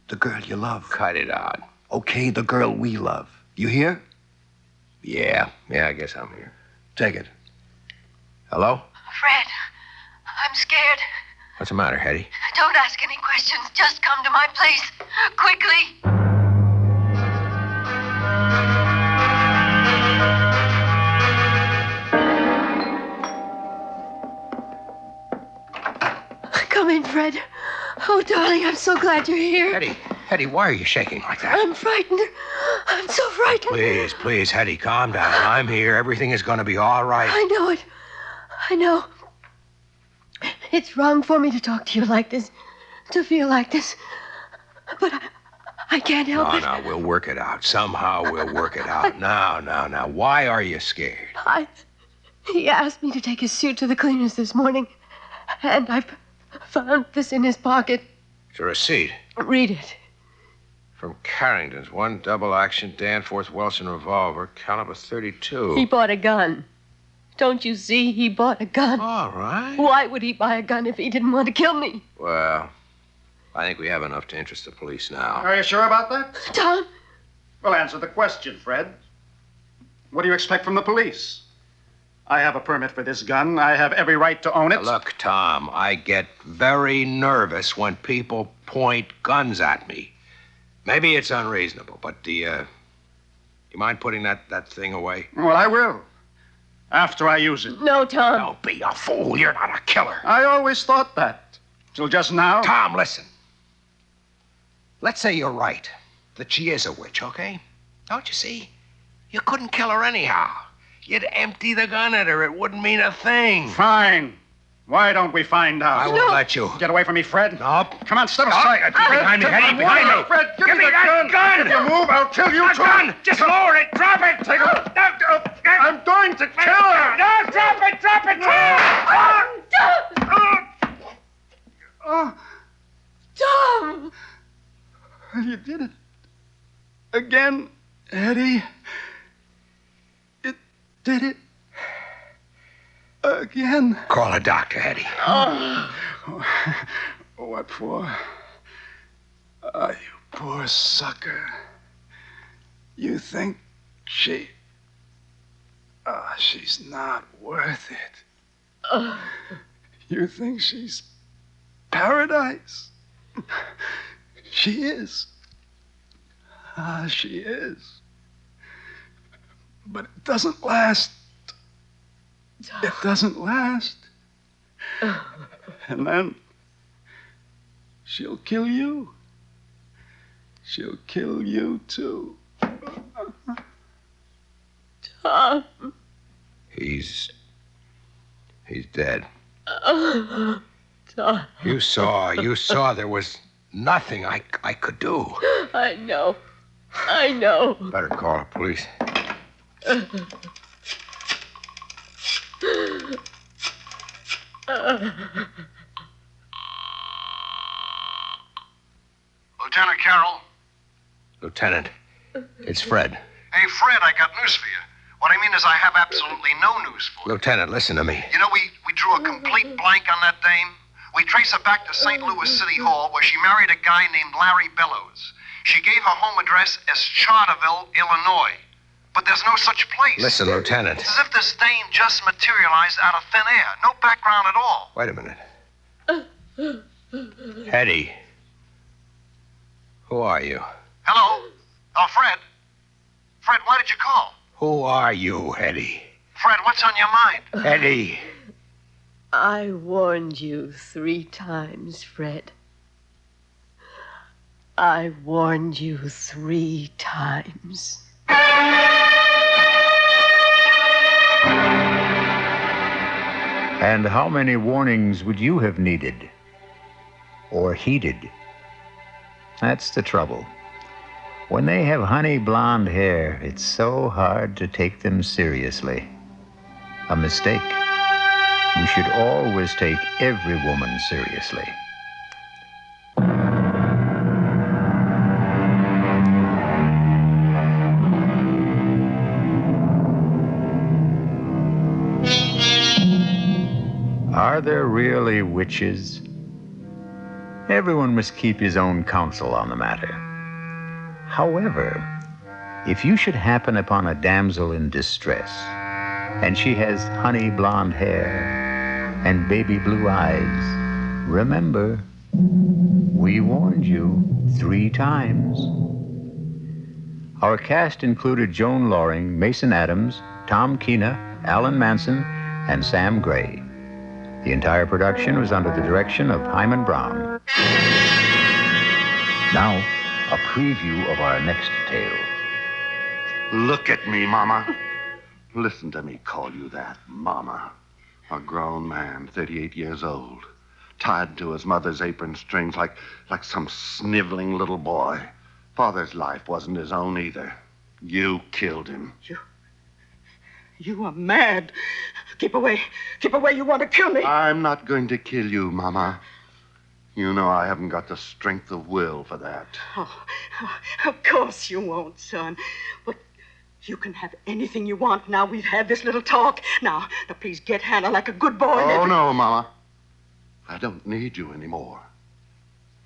the girl you love. Cut it out. Okay, the girl we love. You hear? Yeah, I guess I'm here. Take it. Hello? Fred, I'm scared. What's the matter, Hedy? Don't ask any questions. Just come to my place. Quickly. Come in, Fred. Oh, darling, I'm so glad you're here. Hedy, why are you shaking like that? I'm frightened. I'm so frightened. Please, Hedy, calm down. I'm here. Everything is going to be all right. I know it. I know. It's wrong for me to talk to you like this, to feel like this. But I can't help it. No, we'll work it out. Somehow we'll work it out. Now. Why are you scared? He asked me to take his suit to the cleaners this morning, and I found this in his pocket. It's a receipt. Read it. From Carrington's, 1 double-action Danforth Wilson revolver, caliber .32. He bought a gun. Don't you see? He bought a gun. All right. Why would he buy a gun if he didn't want to kill me? Well, I think we have enough to interest the police now. Are you sure about that? Tom? Well, answer the question, Fred. What do you expect from the police? I have a permit for this gun. I have every right to own it. Look, Tom, I get very nervous when people point guns at me. Maybe it's unreasonable, but you mind putting that thing away? Well, I will. After I use it. No, Tom. Don't be a fool. You're not a killer. I always thought that. Till just now. Tom, listen. Let's say you're right. That she is a witch, okay? Don't you see? You couldn't kill her anyhow. You'd empty the gun at her. It wouldn't mean a thing. Fine. Why don't we find out? I won't let you. Get away from me, Fred. No. Come on, step aside. Behind me, Hedy, behind me. Fred, give me that gun. If you move, I'll kill you, too. Gun! Just lower it. Drop it. Take it. I'm going to kill her. No, drop it. Tom! You did it. Again, Hedy. It did it. Again. Again? Call a doctor, Hedy. What for? You poor sucker. You think she's not worth it. You think she's paradise? She is. She is. But it doesn't last. It doesn't last. And then she'll kill you. She'll kill you, too. Tom. He's dead. Tom. You saw there was nothing I could do. I know. Better call the police. Lieutenant Carroll? Lieutenant, it's Fred. Hey, Fred, I got news for you. What I mean is I have absolutely no news for you. Lieutenant, listen to me. You know, we drew a complete blank on that dame. We trace her back to St. Louis City Hall, where she married a guy named Larry Bellows. She gave her home address as Charterville, Illinois. But there's no such place. Listen, Lieutenant. It's as if this dame just materialized out of thin air. No background at all. Wait a minute. Hedy. Who are you? Hello? Oh, Fred? Fred, why did you call? Who are you, Hedy? Fred, what's on your mind? Hedy. I warned you 3 times, Fred. I warned you 3 times. And how many warnings would you have needed? Or heeded? That's the trouble. When they have honey blonde hair, it's so hard to take them seriously. A mistake. You should always take every woman seriously. Are there really witches? Everyone must keep his own counsel on the matter. However, if you should happen upon a damsel in distress, and she has honey blonde hair and baby blue eyes, remember, we warned you 3 times. Our cast included Joan Loring, Mason Adams, Tom Keena, Alan Manson, and Sam Gray. The entire production was under the direction of Hyman Brown. Now, a preview of our next tale. Look at me, Mama. Listen to me call you that, Mama. A grown man, 38 years old, tied to his mother's apron strings like some sniveling little boy. Father's life wasn't his own either. You killed him. You are mad. Keep away. Keep away. You want to kill me. I'm not going to kill you, Mama. You know I haven't got the strength of will for that. Oh, of course you won't, son. But you can have anything you want now we've had this little talk. Now, please get Hannah like a good boy. Oh, no, Mama. I don't need you anymore.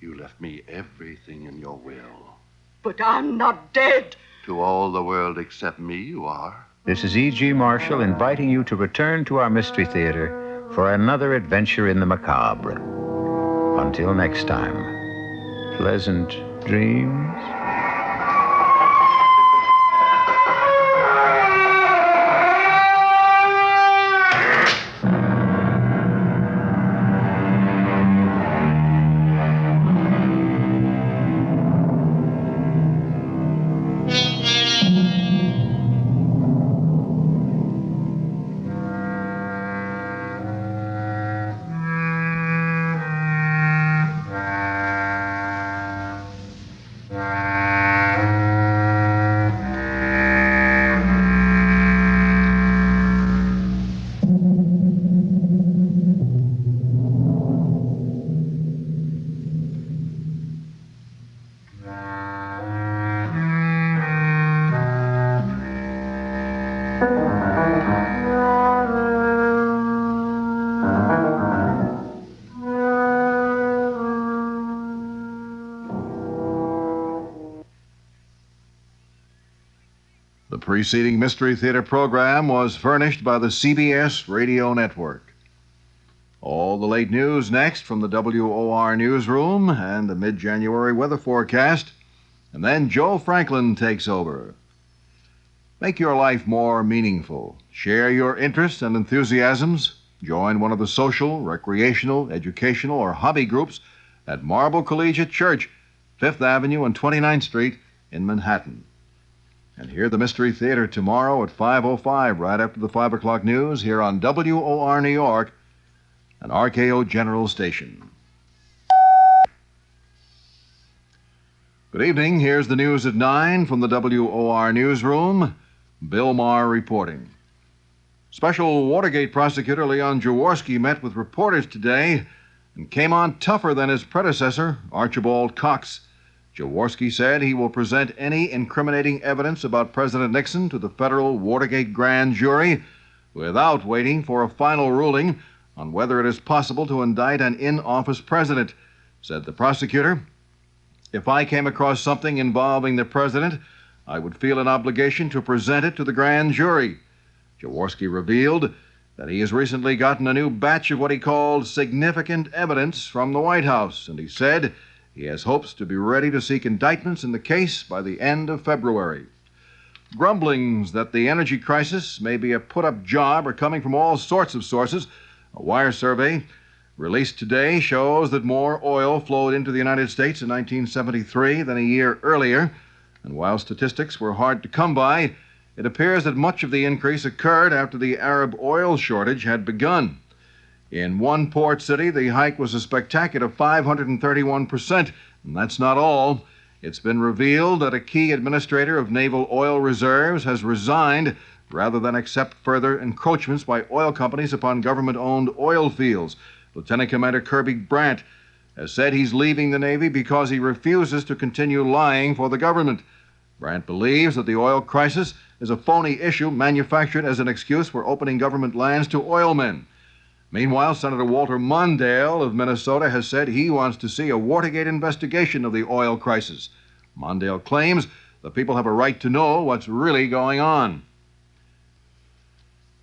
You left me everything in your will. But I'm not dead. To all the world except me, you are. This is E.G. Marshall inviting you to return to our Mystery Theater for another adventure in the macabre. Until next time, pleasant dreams. preceding Mystery Theater program was furnished by the CBS Radio Network. All the late news next from the WOR newsroom and the mid-January weather forecast. And then Joe Franklin takes over. Make your life more meaningful. Share your interests and enthusiasms. Join one of the social, recreational, educational, or hobby groups at Marble Collegiate Church, 5th Avenue and 29th Street in Manhattan. And hear the Mystery Theater tomorrow at 5:05, right after the 5 o'clock news, here on WOR New York, an RKO General Station. Good evening. Here's the news at 9 from the WOR newsroom. Bill Maher reporting. Special Watergate prosecutor Leon Jaworski met with reporters today and came on tougher than his predecessor, Archibald Cox. Jaworski said he will present any incriminating evidence about President Nixon to the federal Watergate grand jury without waiting for a final ruling on whether it is possible to indict an in-office president. Said the prosecutor, "If I came across something involving the president, I would feel an obligation to present it to the grand jury." Jaworski revealed that he has recently gotten a new batch of what he called significant evidence from the White House, and he said he has hopes to be ready to seek indictments in the case by the end of February. Grumblings that the energy crisis may be a put-up job are coming from all sorts of sources. A wire survey released today shows that more oil flowed into the United States in 1973 than a year earlier, and while statistics were hard to come by, it appears that much of the increase occurred after the Arab oil shortage had begun. In one port city, the hike was a spectacular 531%, and that's not all. It's been revealed that a key administrator of naval oil reserves has resigned rather than accept further encroachments by oil companies upon government-owned oil fields. Lieutenant Commander Kirby Brandt has said he's leaving the Navy because he refuses to continue lying for the government. Brandt believes that the oil crisis is a phony issue manufactured as an excuse for opening government lands to oil men. Meanwhile, Senator Walter Mondale of Minnesota has said he wants to see a Watergate investigation of the oil crisis. Mondale claims the people have a right to know what's really going on.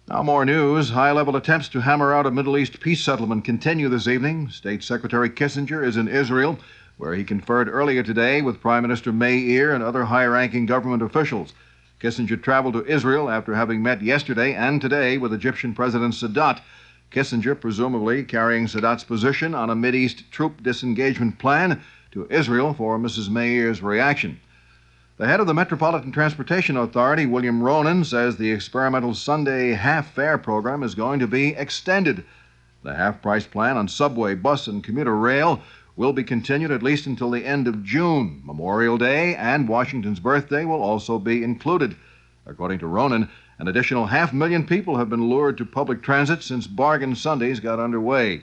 Now more news. High-level attempts to hammer out a Middle East peace settlement continue this evening. State Secretary Kissinger is in Israel, where he conferred earlier today with Prime Minister Meir and other high-ranking government officials. Kissinger traveled to Israel after having met yesterday and today with Egyptian President Sadat. Kissinger presumably carrying Sadat's position on a Mideast troop disengagement plan to Israel for Mrs. Meir's reaction. The head of the Metropolitan Transportation Authority, William Ronan, says the experimental Sunday half-fare program is going to be extended. The half-price plan on subway, bus, and commuter rail will be continued at least until the end of June. Memorial Day and Washington's birthday will also be included. According to Ronan, an additional 500,000 people have been lured to public transit since Bargain Sundays got underway.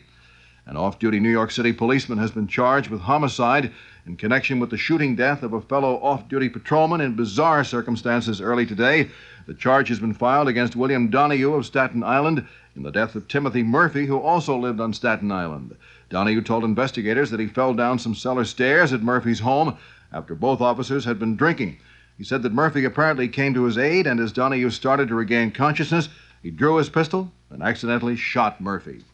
An off-duty New York City policeman has been charged with homicide in connection with the shooting death of a fellow off-duty patrolman in bizarre circumstances early today. The charge has been filed against William Donahue of Staten Island in the death of Timothy Murphy, who also lived on Staten Island. Donahue told investigators that he fell down some cellar stairs at Murphy's home after both officers had been drinking. He said that Murphy apparently came to his aid, and as Donahue started to regain consciousness, he drew his pistol and accidentally shot Murphy.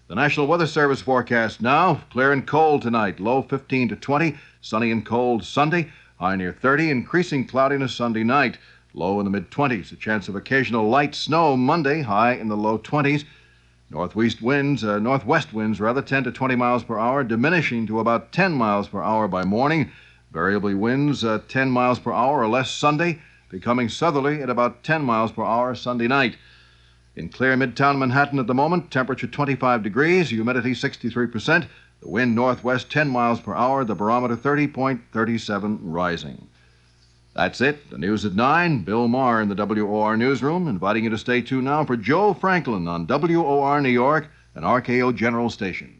The National Weather Service forecast now: clear and cold tonight, low 15 to 20, sunny and cold Sunday, high near 30, increasing cloudiness Sunday night, low in the mid-20s, a chance of occasional light snow Monday, high in the low 20s. Northwest winds 10 to 20 miles per hour, diminishing to about 10 miles per hour by morning. Variably winds 10 miles per hour or less Sunday, becoming southerly at about 10 miles per hour Sunday night. In clear midtown Manhattan at the moment, temperature 25 degrees, humidity 63%, the wind northwest 10 miles per hour, the barometer 30.37 rising. That's it. The news at 9. Bill Maher in the WOR newsroom, inviting you to stay tuned now for Joe Franklin on WOR New York, an RKO General Station.